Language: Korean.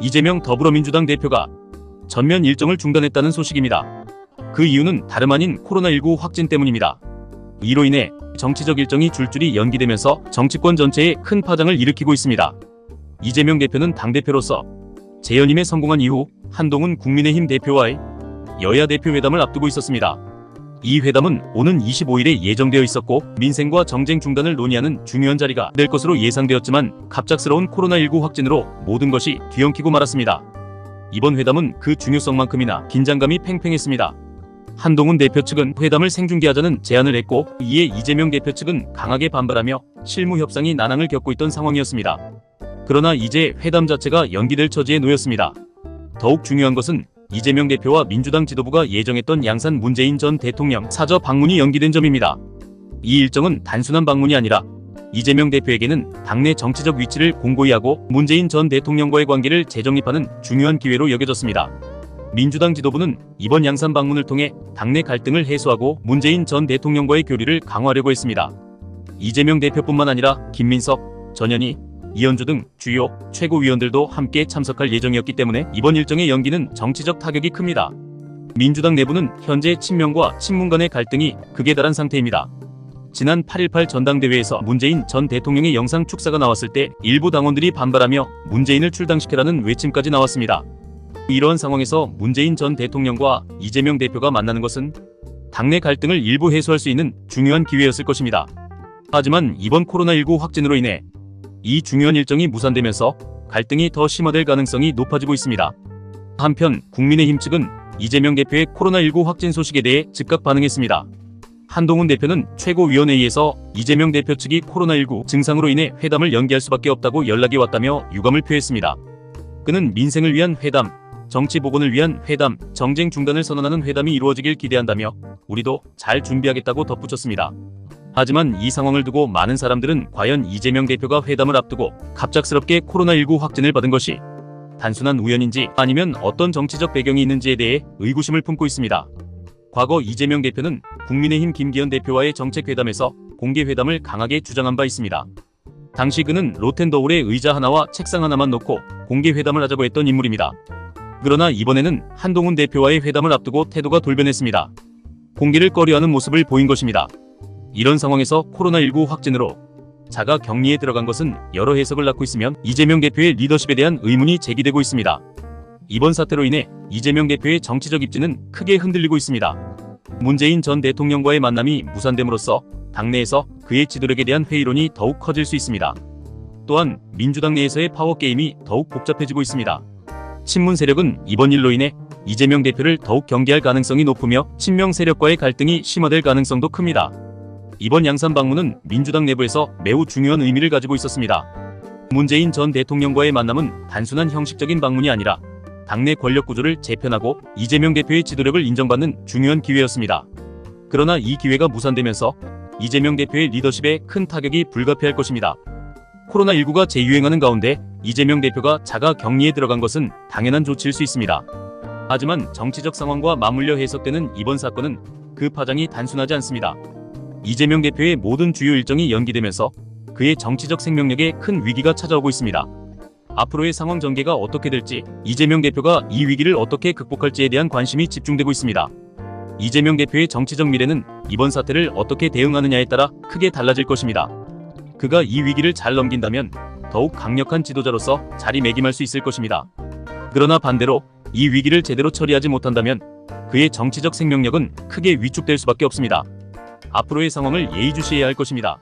이재명 더불어민주당 대표가 전면 일정을 중단했다는 소식입니다. 그 이유는 다름 아닌 코로나19 확진 때문입니다. 이로 인해 정치적 일정이 줄줄이 연기되면서 정치권 전체에 큰 파장을 일으키고 있습니다. 이재명 대표는 당대표로서 재연임에 성공한 이후 한동훈 국민의힘 대표와의 여야 대표 회담을 앞두고 있었습니다. 이 회담은 오는 25일에 예정되어 있었고 민생과 정쟁 중단을 논의하는 중요한 자리가 될 것으로 예상되었지만 갑작스러운 코로나19 확진으로 모든 것이 뒤엉키고 말았습니다. 이번 회담은 그 중요성만큼이나 긴장감이 팽팽했습니다. 한동훈 대표 측은 회담을 생중계하자는 제안을 했고 이에 이재명 대표 측은 강하게 반발하며 실무 협상이 난항을 겪고 있던 상황이었습니다. 그러나 이제 회담 자체가 연기될 처지에 놓였습니다. 더욱 중요한 것은 이재명 대표와 민주당 지도부가 예정했던 양산 문재인 전 대통령 사저 방문이 연기된 점입니다. 이 일정은 단순한 방문이 아니라 이재명 대표에게는 당내 정치적 위치를 공고히 하고 문재인 전 대통령과의 관계를 재정립하는 중요한 기회로 여겨졌습니다. 민주당 지도부는 이번 양산 방문을 통해 당내 갈등을 해소하고 문재인 전 대통령과의 교류를 강화하려고 했습니다. 이재명 대표뿐만 아니라 김민석, 전현희, 이현주 등 주요 최고위원들도 함께 참석할 예정이었기 때문에 이번 일정의 연기는 정치적 타격이 큽니다. 민주당 내부는 현재 친명과 친문 간의 갈등이 극에 달한 상태입니다. 지난 8.18 전당대회에서 문재인 전 대통령의 영상 축사가 나왔을 때 일부 당원들이 반발하며 문재인을 출당시켜라는 외침까지 나왔습니다. 이러한 상황에서 문재인 전 대통령과 이재명 대표가 만나는 것은 당내 갈등을 일부 해소할 수 있는 중요한 기회였을 것입니다. 하지만 이번 코로나19 확진으로 인해 이 중요한 일정이 무산되면서 갈등이 더 심화될 가능성이 높아지고 있습니다. 한편 국민의힘 측은 이재명 대표의 코로나19 확진 소식에 대해 즉각 반응했습니다. 한동훈 대표는 최고위원회의에서 이재명 대표 측이 코로나19 증상으로 인해 회담을 연기할 수밖에 없다고 연락이 왔다며 유감을 표했습니다. 그는 민생을 위한 회담, 정치 복원을 위한 회담, 정쟁 중단을 선언하는 회담이 이루어지길 기대한다며 우리도 잘 준비하겠다고 덧붙였습니다. 하지만 이 상황을 두고 많은 사람들은 과연 이재명 대표가 회담을 앞두고 갑작스럽게 코로나19 확진을 받은 것이 단순한 우연인지 아니면 어떤 정치적 배경이 있는지에 대해 의구심을 품고 있습니다. 과거 이재명 대표는 국민의힘 김기현 대표와의 정책회담에서 공개회담을 강하게 주장한 바 있습니다. 당시 그는 로텐더홀에 의자 하나와 책상 하나만 놓고 공개회담을 하자고 했던 인물입니다. 그러나 이번에는 한동훈 대표와의 회담을 앞두고 태도가 돌변했습니다. 공개를 꺼려하는 모습을 보인 것입니다. 이런 상황에서 코로나19 확진으로 자가 격리에 들어간 것은 여러 해석을 낳고 있으면 이재명 대표의 리더십에 대한 의문이 제기되고 있습니다. 이번 사태로 인해 이재명 대표의 정치적 입지는 크게 흔들리고 있습니다. 문재인 전 대통령과의 만남이 무산됨으로써 당내에서 그의 지도력에 대한 회의론이 더욱 커질 수 있습니다. 또한 민주당 내에서의 파워게임이 더욱 복잡해지고 있습니다. 친문 세력은 이번 일로 인해 이재명 대표를 더욱 경계할 가능성이 높으며 친명 세력과의 갈등이 심화될 가능성도 큽니다. 이번 양산 방문은 민주당 내부에서 매우 중요한 의미를 가지고 있었습니다. 문재인 전 대통령과의 만남은 단순한 형식적인 방문이 아니라 당내 권력 구조를 재편하고 이재명 대표의 지도력을 인정받는 중요한 기회였습니다. 그러나 이 기회가 무산되면서 이재명 대표의 리더십에 큰 타격이 불가피할 것입니다. 코로나19가 재유행하는 가운데 이재명 대표가 자가 격리에 들어간 것은 당연한 조치일 수 있습니다. 하지만 정치적 상황과 맞물려 해석되는 이번 사건은 그 파장이 단순하지 않습니다. 이재명 대표의 모든 주요 일정이 연기되면서 그의 정치적 생명력에 큰 위기가 찾아오고 있습니다. 앞으로의 상황 전개가 어떻게 될지, 이재명 대표가 이 위기를 어떻게 극복할지에 대한 관심이 집중되고 있습니다. 이재명 대표의 정치적 미래는 이번 사태를 어떻게 대응하느냐에 따라 크게 달라질 것입니다. 그가 이 위기를 잘 넘긴다면 더욱 강력한 지도자로서 자리매김할 수 있을 것입니다. 그러나 반대로 이 위기를 제대로 처리하지 못한다면 그의 정치적 생명력은 크게 위축될 수밖에 없습니다. 앞으로의 상황을 예의주시해야 할 것입니다.